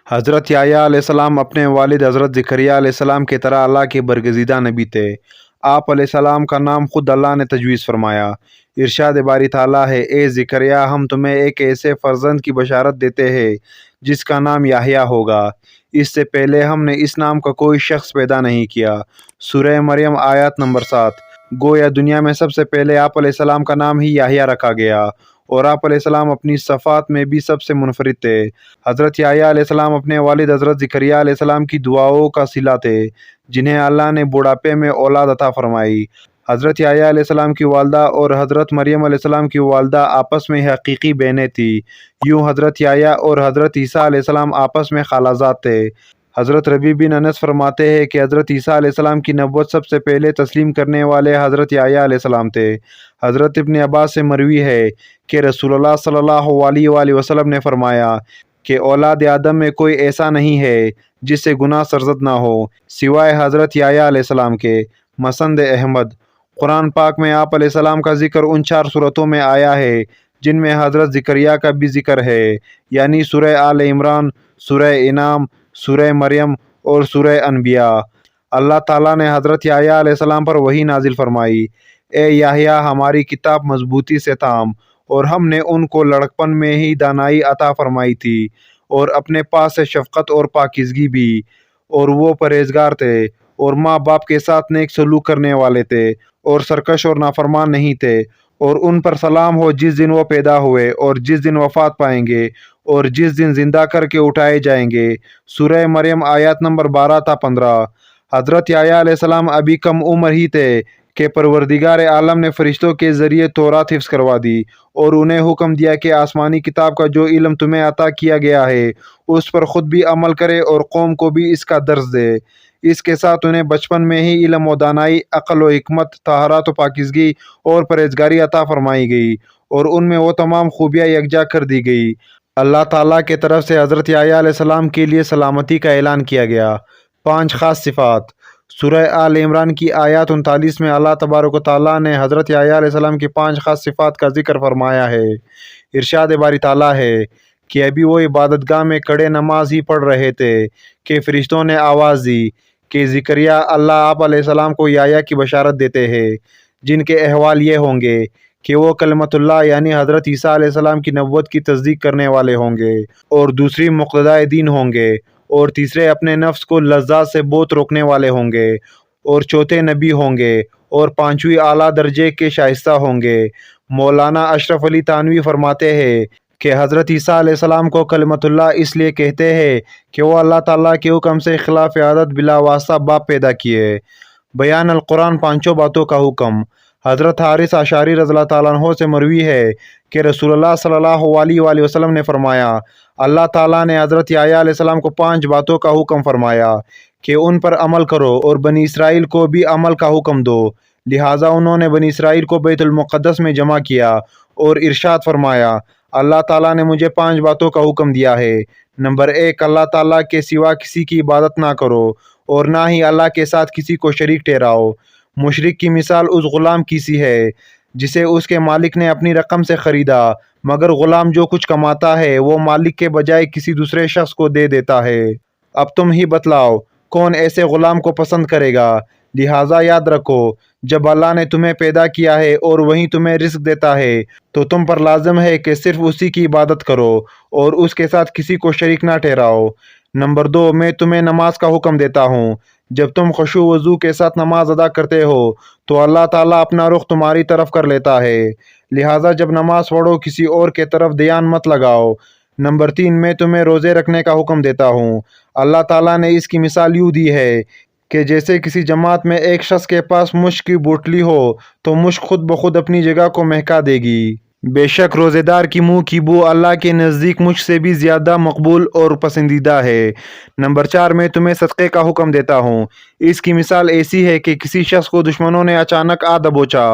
حضرت یحییٰ علیہ السلام اپنے والد حضرت زکریا علیہ السلام کی طرح اللہ کے برگزیدہ نبی تھے۔ آپ علیہ السلام کا نام خود اللہ نے تجویز فرمایا۔ ارشاد باری تعالیٰ ہے، اے زکریا، ہم تمہیں ایک ایسے فرزند کی بشارت دیتے ہیں جس کا نام یحییٰ ہوگا۔ اس سے پہلے ہم نے اس نام کا کوئی شخص پیدا نہیں کیا۔ سورہ مریم آیت نمبر 7۔ گویا دنیا میں سب سے پہلے آپ علیہ السلام کا نام ہی یحییٰ رکھا گیا، اور آپ علیہ السلام اپنی صفات میں بھی سب سے منفرد تھے۔ حضرت یحییٰ علیہ السلام اپنے والد حضرت زکریا علیہ السلام کی دعاؤں کا صلہ تھے، جنہیں اللہ نے بڑھاپے میں اولاد عطا فرمائی۔ حضرت یحییٰ علیہ السلام کی والدہ اور حضرت مریم علیہ السلام کی والدہ آپس میں حقیقی بہنیں تھیں۔ یوں حضرت یحییٰ اور حضرت عیسیٰ علیہ السلام آپس میں خالازاد تھے۔ حضرت ربیع بن انس فرماتے ہیں کہ حضرت عیسیٰ علیہ السلام کی نبوت سب سے پہلے تسلیم کرنے والے حضرت یحییٰ علیہ السلام تھے۔ حضرت ابن عباس سے مروی ہے کہ رسول اللہ صلی اللہ علیہ وآلہ وسلم نے فرمایا کہ اولاد آدم میں کوئی ایسا نہیں ہے جس سے گناہ سرزد نہ ہو سوائے حضرت یحییٰ علیہ السلام کے۔ مسند احمد۔ قرآن پاک میں آپ علیہ السلام کا ذکر ان 4 صورتوں میں آیا ہے جن میں حضرت زکریا کا بھی ذکر ہے، یعنی سورہ آل عمران، سورہ انعام، سورہ مریم اور سورہ انبیاء۔ اللہ تعالیٰ نے حضرت یحییٰ علیہ السلام پر وحی نازل فرمائی، اے یحییٰ، ہماری کتاب مضبوطی سے تھام، اور ہم نے ان کو لڑکپن میں ہی دانائی عطا فرمائی تھی، اور اپنے پاس سے شفقت اور پاکیزگی بھی، اور وہ پرہیزگار تھے، اور ماں باپ کے ساتھ نیک سلوک کرنے والے تھے، اور سرکش اور نافرمان نہیں تھے۔ اور ان پر سلام ہو جس دن وہ پیدا ہوئے، اور جس دن وفات پائیں گے، اور جس دن زندہ کر کے اٹھائے جائیں گے۔ سورہ مریم آیات نمبر 12 تا 15۔ حضرت یحییٰ علیہ السلام ابھی کم عمر ہی تھے کہ پروردگار عالم نے فرشتوں کے ذریعے تورات حفظ کروا دی، اور انہیں حکم دیا کہ آسمانی کتاب کا جو علم تمہیں عطا کیا گیا ہے اس پر خود بھی عمل کرے اور قوم کو بھی اس کا درس دے۔ اس کے ساتھ انہیں بچپن میں ہی علم و دانائی، عقل و حکمت، طہارت و پاکیزگی اور پرہیزگاری عطا فرمائی گئی، اور ان میں وہ تمام خوبیاں یکجا کر دی گئی۔ اللہ تعالیٰ کی طرف سے حضرت یحییٰ علیہ السلام کے لیے سلامتی کا اعلان کیا گیا۔ 5 خاص صفات۔ سورہ آل عمران کی آیات 39 میں اللہ تبارک و تعالیٰ نے حضرت یحییٰ علیہ السلام کی 5 خاص صفات کا ذکر فرمایا ہے۔ ارشاد باری تعالیٰ ہے کہ ابھی وہ عبادت گاہ میں کھڑے نماز ہی پڑھ رہے تھے کہ فرشتوں نے آواز دی کہ زکریا، اللہ آپ علیہ السلام کو یحییٰ کی بشارت دیتے ہیں، جن کے احوال یہ ہوں گے کہ وہ کلمت اللہ یعنی حضرت عیسیٰ علیہ السلام کی نبوت کی تصدیق کرنے والے ہوں گے، اور دوسری مقتدائے دین ہوں گے، اور تیسرے اپنے نفس کو لذات سے بہت روکنے والے ہوں گے، اور چوتھے نبی ہوں گے، اور 5ویں اعلیٰ درجے کے شائستہ ہوں گے۔ مولانا اشرف علی تھانوی فرماتے ہیں کہ حضرت عیسیٰ علیہ السلام کو کلمت اللہ اس لیے کہتے ہیں کہ وہ اللہ تعالیٰ کے حکم سے خلاف عادت بلا واسطہ باپ پیدا کیے۔ بیان القرآن 5 باتوں کا حکم۔ حضرت حارث اشعری رضی اللہ تعالیٰ عنہ سے مروی ہے کہ رسول اللہ صلی اللہ علیہ وآلہ وسلم نے فرمایا، اللہ تعالیٰ نے حضرت یحییٰ علیہ السلام کو 5 باتوں کا حکم فرمایا کہ ان پر عمل کرو، اور بنی اسرائیل کو بھی عمل کا حکم دو۔ لہٰذا انہوں نے بنی اسرائیل کو بیت المقدس میں جمع کیا اور ارشاد فرمایا، اللہ تعالیٰ نے مجھے 5 باتوں کا حکم دیا ہے۔ نمبر 1، اللہ تعالیٰ کے سوا کسی کی عبادت نہ کرو، اور نہ ہی اللہ کے ساتھ کسی کو شریک ٹھہراؤ۔ مشرک کی مثال اس غلام کی سی ہے جسے اس کے مالک نے اپنی رقم سے خریدا، مگر غلام جو کچھ کماتا ہے وہ مالک کے بجائے کسی دوسرے شخص کو دے دیتا ہے۔ اب تم ہی بتلاؤ کون ایسے غلام کو پسند کرے گا؟ لہٰذا یاد رکھو، جب اللہ نے تمہیں پیدا کیا ہے اور وہیں تمہیں رزق دیتا ہے تو تم پر لازم ہے کہ صرف اسی کی عبادت کرو اور اس کے ساتھ کسی کو شریک نہ ٹھہراؤ۔ نمبر 2، میں تمہیں نماز کا حکم دیتا ہوں۔ جب تم خشوع و وضو کے ساتھ نماز ادا کرتے ہو تو اللہ تعالیٰ اپنا رخ تمہاری طرف کر لیتا ہے، لہٰذا جب نماز پڑھو کسی اور کے طرف دھیان مت لگاؤ۔ نمبر 3، میں تمہیں روزے رکھنے کا حکم دیتا ہوں۔ اللہ تعالیٰ نے اس کی مثال یوں دی ہے کہ جیسے کسی جماعت میں ایک شخص کے پاس مشک کی بوٹلی ہو تو مشک خود بخود اپنی جگہ کو مہکا دے گی۔ بے شک روزے دار کی منہ کی بو اللہ کے نزدیک مجھ سے بھی زیادہ مقبول اور پسندیدہ ہے۔ نمبر 4، میں تمہیں صدقے کا حکم دیتا ہوں۔ اس کی مثال ایسی ہے کہ کسی شخص کو دشمنوں نے اچانک آ دبوچا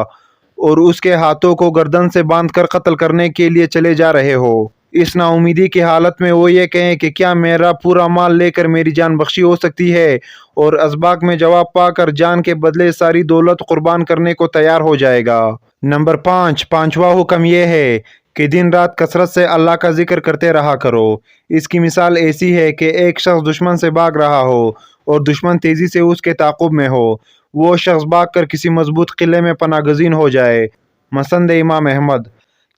اور اس کے ہاتھوں کو گردن سے باندھ کر قتل کرنے کے لیے چلے جا رہے ہو۔ اس نا امیدی کی حالت میں وہ یہ کہیں کہ کیا میرا پورا مال لے کر میری جان بخشی ہو سکتی ہے، اور اسباق میں جواب پا کر جان کے بدلے ساری دولت قربان کرنے کو تیار ہو جائے گا۔ نمبر 5، 5واں حکم یہ ہے کہ دن رات کثرت سے اللہ کا ذکر کرتے رہا کرو۔ اس کی مثال ایسی ہے کہ ایک شخص دشمن سے بھاگ رہا ہو اور دشمن تیزی سے اس کے تعاقب میں ہو، وہ شخص بھاگ کر کسی مضبوط قلعے میں پناہ گزین ہو جائے۔ مسند امام احمد۔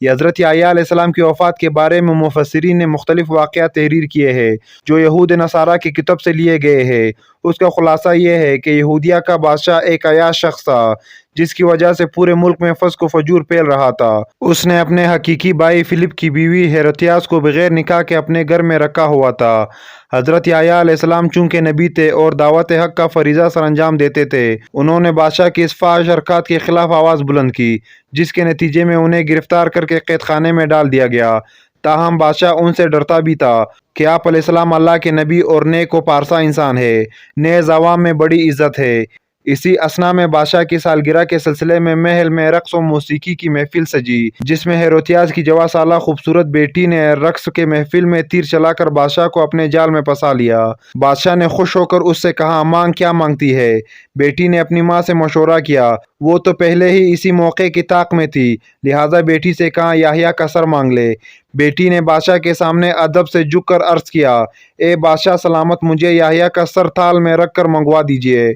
یہ حضرت یحییٰ علیہ السلام کی وفات کے بارے میں مفسرین نے مختلف واقعات تحریر کیے ہیں جو یہود نصارہ کی کتب سے لیے گئے ہیں۔ اس کا خلاصہ یہ ہے کہ یہودیہ کا بادشاہ ایک عیاش شخص تھا جس کی وجہ سے پورے ملک میں فسق و فجور پھیل رہا تھا۔ اس نے اپنے حقیقی بھائی فلپ کی بیوی ہیروتیاس کو بغیر نکاح کے اپنے گھر میں رکھا ہوا تھا۔ حضرت یحییٰ علیہ السلام چونکہ نبی تھے اور دعوت حق کا فریضہ سر انجام دیتے تھے، انہوں نے بادشاہ کی اس فاحش حرکات کے خلاف آواز بلند کی، جس کے نتیجے میں انہیں گرفتار کر کے قید خانے میں ڈال دیا گیا۔ تاہم بادشاہ ان سے ڈرتا بھی تھا کہ آپ علیہ السلام اللہ کے نبی اور نیک و پارسا انسان ہے، نیز عوام میں بڑی عزت ہے۔ اسی اثنا میں بادشاہ کی سالگرہ کے سلسلے میں محل میں رقص و موسیقی کی محفل سجی، جس میں ہیروتیاس کی 14 سالہ خوبصورت بیٹی نے رقص کے محفل میں تیر چلا کر بادشاہ کو اپنے جال میں پھنسا لیا۔ بادشاہ نے خوش ہو کر اس سے کہا، مانگ کیا مانگتی ہے؟ بیٹی نے اپنی ماں سے مشورہ کیا، وہ تو پہلے ہی اسی موقع کی طاق میں تھی، لہٰذا بیٹی سے کہا یحییٰ کا سر مانگ لے۔ بیٹی نے بادشاہ کے سامنے ادب سے جھک کر عرض کیا، اے بادشاہ سلامت، مجھے یحییٰ کا سر تھال میں رکھ کر منگوا دیجیے۔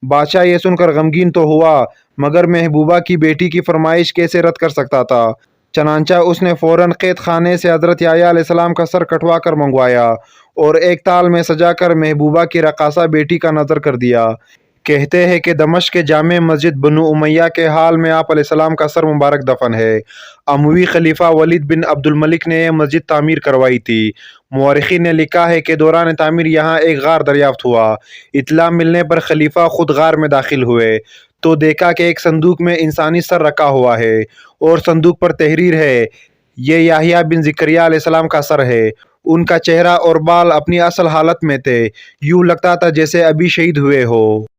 بادشاہ یہ سن کر غمگین تو ہوا، مگر محبوبہ کی بیٹی کی فرمائش کیسے رد کر سکتا تھا؟ چنانچہ اس نے فوراً قید خانے سے حضرت یحییٰ علیہ السلام کا سر کٹوا کر منگوایا اور ایک تال میں سجا کر محبوبہ کی رقاصہ بیٹی کا نظر کر دیا۔ کہتے ہیں کہ دمشق کے جامع مسجد بنو امیہ کے حال میں آپ علیہ السلام کا سر مبارک دفن ہے۔ اموی خلیفہ ولید بن عبد الملک نے یہ مسجد تعمیر کروائی تھی۔ مورخین نے لکھا ہے کہ دوران تعمیر یہاں ایک غار دریافت ہوا۔ اطلاع ملنے پر خلیفہ خود غار میں داخل ہوئے تو دیکھا کہ ایک صندوق میں انسانی سر رکھا ہوا ہے اور صندوق پر تحریر ہے، یہ یحییٰ بن زکریا علیہ السلام کا سر ہے۔ ان کا چہرہ اور بال اپنی اصل حالت میں تھے، یوں لگتا تھا جیسے ابھی شہید ہوئے ہو۔